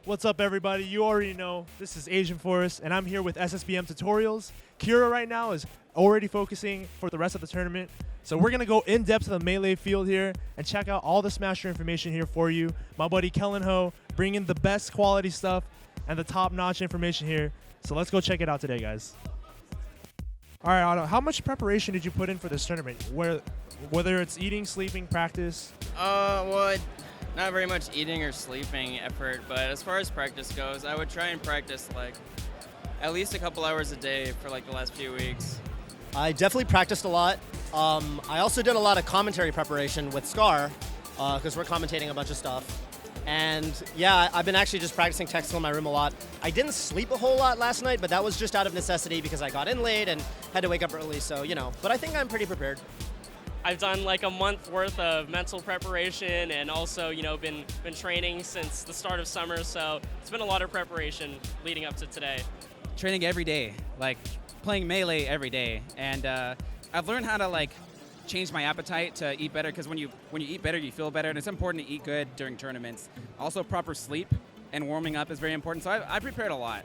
What's up, everybody? You already know this is Aznforce, and I'm here with SSBM Tutorials. Kira right now is already focusing for the rest of the tournament, so we're gonna go in depth to the melee field here and check out all the Smasher information here for you. My buddy Kellen bringing the best quality stuff and the top-notch information here. So let's go check it out today, guys. All right, Otto, how much preparation did you put in for this tournament? Whether it's eating, sleeping, practice? Well, not very much eating or sleeping effort, but as far as practice goes, I would try and practice like at least a couple hours a day for like the last few weeks. I definitely practiced a lot. I also did a lot of commentary preparation with Scar, because we're commentating a bunch of stuff. And yeah, I've been actually just practicing technical in my room a lot. I didn't sleep a whole lot last night, but that was just out of necessity because I got in late and had to wake up early, so you know. But I think I'm pretty prepared. I've done like a month worth of mental preparation and also, been training since the start of summer, so it's been a lot of preparation leading up to today. Training every day, like playing Melee every day, and I've learned how to change my appetite to eat better, because when you eat better, you feel better, and it's important to eat good during tournaments. Also, proper sleep and warming up is very important, so I prepared a lot.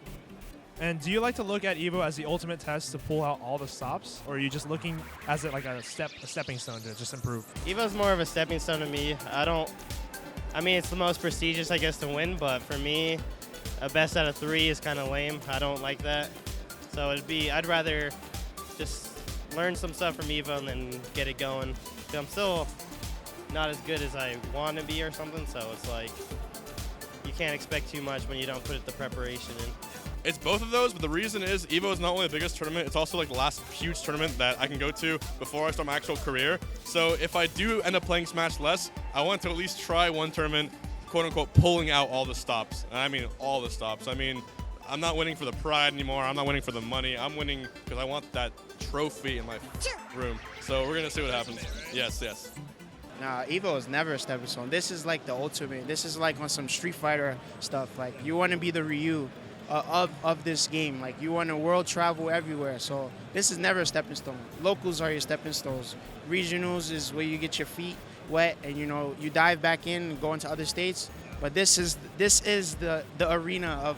And do you like to look at Evo as the ultimate test to pull out all the stops, or are you just looking as it like a stepping stone to just improve? Evo's more of a stepping stone to me. I mean, it's the most prestigious, I guess, to win, but for me, a best out of 3 is kind of lame. I don't like that. So I'd rather just learn some stuff from Evo and then get it going. I'm still not as good as I want to be or something, so it's like you can't expect too much when you don't put the preparation in. It's both of those, but the reason is Evo is not only the biggest tournament, it's also like the last huge tournament that I can go to before I start my actual career. So if I do end up playing Smash less, I want to at least try one tournament, quote unquote, pulling out all the stops. And I mean all the stops. I mean, I'm not winning for the pride anymore. I'm not winning for the money. I'm winning because I want that trophy in my room. So we're gonna see what happens. Yes. Nah, Evo is never a stepping stone. This is like the ultimate. This is like on some Street Fighter stuff. Like you want to be the Ryu of this game. Like you want to world travel everywhere. So this is never a stepping stone. Locals are your stepping stones. Regionals is where you get your feet wet and you dive back in and go into other states. But this is the arena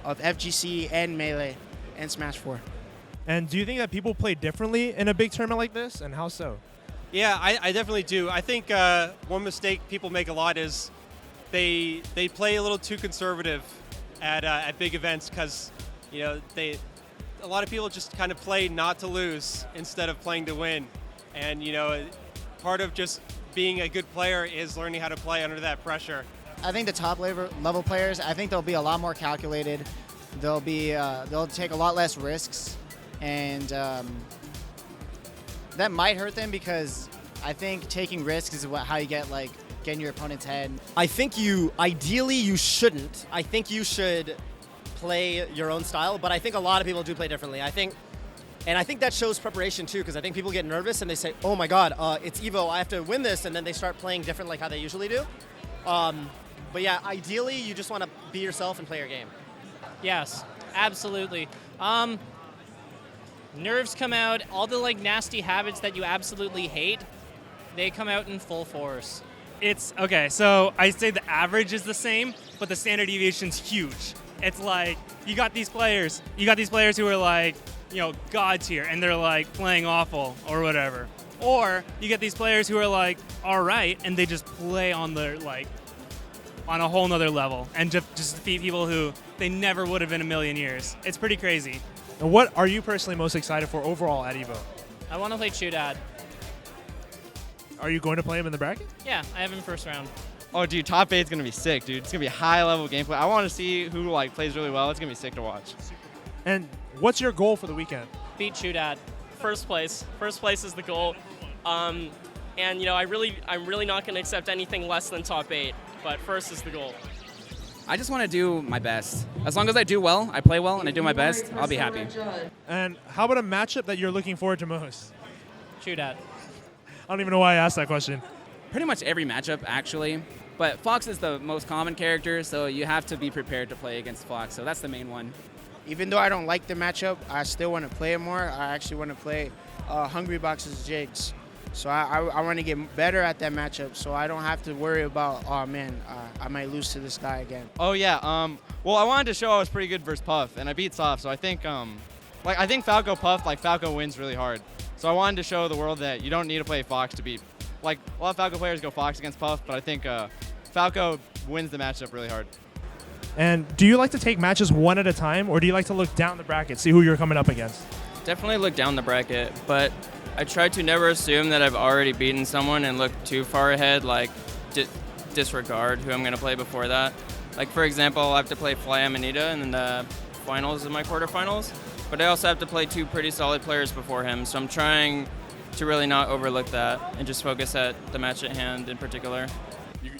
of FGC and Melee and Smash 4. And do you think that people play differently in a big tournament like this, and how so? Yeah, I definitely do. I think one mistake people make a lot is they play a little too conservative at big events, because a lot of people just kind of play not to lose instead of playing to win. And part of just being a good player is learning how to play under that pressure. I think the top level players, I think they'll be a lot more calculated. They'll take a lot less risks, and that might hurt them, because I think taking risks is how you get in your opponent's head. I think ideally you shouldn't. I think you should play your own style, but I think a lot of people do play differently. I think that shows preparation too, because I think people get nervous and they say, oh my God, it's Evo, I have to win this, and then they start playing different like how they usually do. But yeah, ideally you just want to be yourself and play your game. Yes, absolutely. Nerves come out, all the nasty habits that you absolutely hate, they come out in full force. It's okay, so I say the average is the same, but the standard deviation's huge. It's like you got these players who are god tier, and they're playing awful or whatever. Or you get these players who are all right, and they just play on their on a whole nother level and just defeat people who they never would have in a million years. It's pretty crazy. And what are you personally most excited for overall at Evo? I want to play Chew-Dad. Are you going to play him in the bracket? Yeah, I have him first round. Oh, dude, top 8 is going to be sick, dude. It's going to be high-level gameplay. I want to see who plays really well. It's going to be sick to watch. And what's your goal for the weekend? Beat Chew-Dad. First place. First place is the goal. And I'm really not going to accept anything less than top 8. But first is the goal. I just want to do my best. As long as I do well, I play well, and I do my best, I'll be happy. And how about a matchup that you're looking forward to most? Chew-Dad. I don't even know why I asked that question. Pretty much every matchup, actually. But Fox is the most common character, so you have to be prepared to play against Fox, so that's the main one. Even though I don't like the matchup, I still want to play it more. I actually want to play Hungrybox's Jigs. So I want to get better at that matchup, so I don't have to worry about, oh man, I might lose to this guy again. Oh yeah. Well, I wanted to show I was pretty good versus Puff, and I beat Toph. So I think I think Falco Puff, like Falco wins really hard. So I wanted to show the world that you don't need to play Fox to beat. Like a lot of Falco players go Fox against Puff, but I think Falco wins the matchup really hard. And do you like to take matches one at a time, or do you like to look down the bracket, see who you're coming up against? Definitely look down the bracket, but I try to never assume that I've already beaten someone and look too far ahead, like disregard who I'm going to play before that. Like, for example, I have to play Fly Amanita in the finals of my quarterfinals, but I also have to play 2 pretty solid players before him, so I'm trying to really not overlook that and just focus at the match at hand in particular.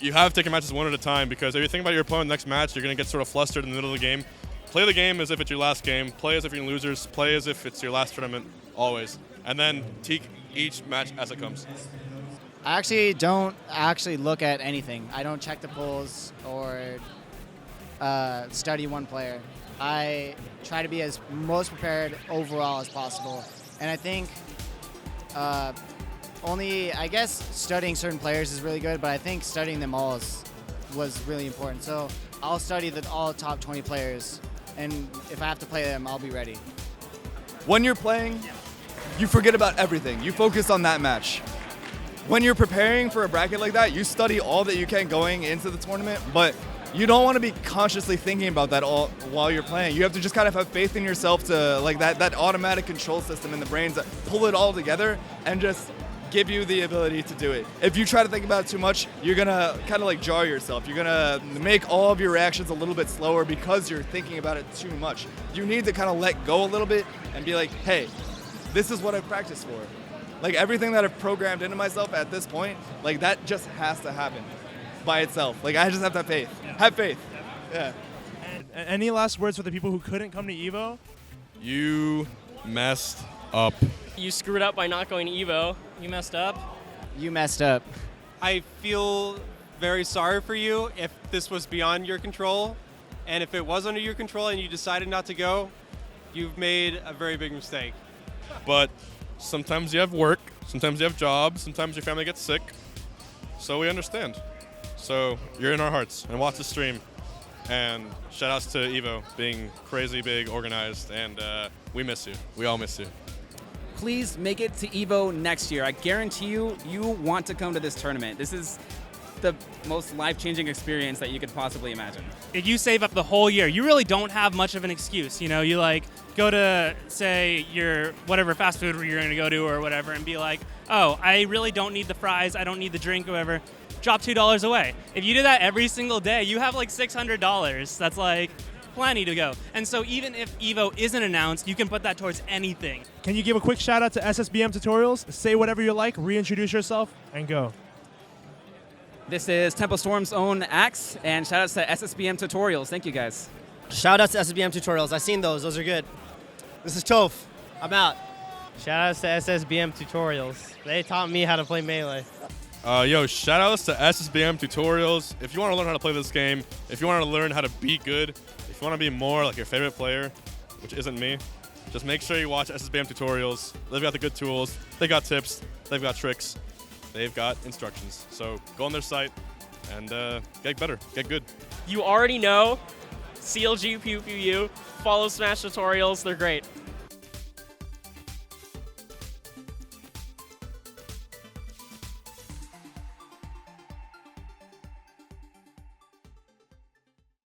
You have to take your matches one at a time, because if you think about your opponent next match, you're going to get sort of flustered in the middle of the game. Play the game as if it's your last game. Play as if you're losers. Play as if it's your last tournament, always. And then take each match as it comes. I actually don't look at anything. I don't check the polls or study one player. I try to be as most prepared overall as possible. And I think I guess studying certain players is really good, but I think studying them all was really important. So I'll study all top 20 players, and if I have to play them, I'll be ready. When you're playing, you forget about everything. You focus on that match. When you're preparing for a bracket like that, you study all that you can going into the tournament, but you don't want to be consciously thinking about that all while you're playing. You have to just kind of have faith in yourself to, like, that automatic control system in the brains that pull it all together and just give you the ability to do it. If you try to think about it too much, you're gonna kind of like jar yourself. You're gonna make all of your reactions a little bit slower because you're thinking about it too much. You need to kind of let go a little bit and be like, hey, this is what I've practiced for. Like, everything that I've programmed into myself at this point, like, that just has to happen by itself. Like, I just have to have faith. Yeah. Have faith. Yeah. And any last words for the people who couldn't come to Evo? You messed up. You screwed up by not going to Evo. You messed up. You messed up. I feel very sorry for you if this was beyond your control, and if it was under your control and you decided not to go, you've made a very big mistake. But sometimes you have work, sometimes you have jobs, sometimes your family gets sick, so we understand. So you're in our hearts, and watch the stream. And shout outs to Evo being crazy big, organized, and we miss you. We all miss you. Please make it to Evo next year. I guarantee you, you want to come to this tournament. This is the most life-changing experience that you could possibly imagine. If you save up the whole year, you really don't have much of an excuse. You know, you like go to, say, your whatever fast food you're going to go to or whatever and be like, oh, I really don't need the fries, I don't need the drink, whatever. Drop $2 away. If you do that every single day, you have like $600. That's like plenty to go. And so even if Evo isn't announced, you can put that towards anything. Can you give a quick shout out to SSBM Tutorials? Say whatever you like, reintroduce yourself, and go. This is Temple Storm's own Axe, and shout outs to SSBM Tutorials. Thank you, guys. Shout outs to SSBM Tutorials. I've seen those. Those are good. This is Toph. I'm out. Shout outs to SSBM Tutorials. They taught me how to play Melee. Yo, shout outs to SSBM Tutorials. If you want to learn how to play this game, if you want to learn how to be good, if you want to be more like your favorite player, which isn't me, just make sure you watch SSBM Tutorials. They've got the good tools. They've got tips. They've got tricks. They've got instructions. So go on their site and get better. Get good. You already know CLG PewpewU. Follow Smash Tutorials. They're great.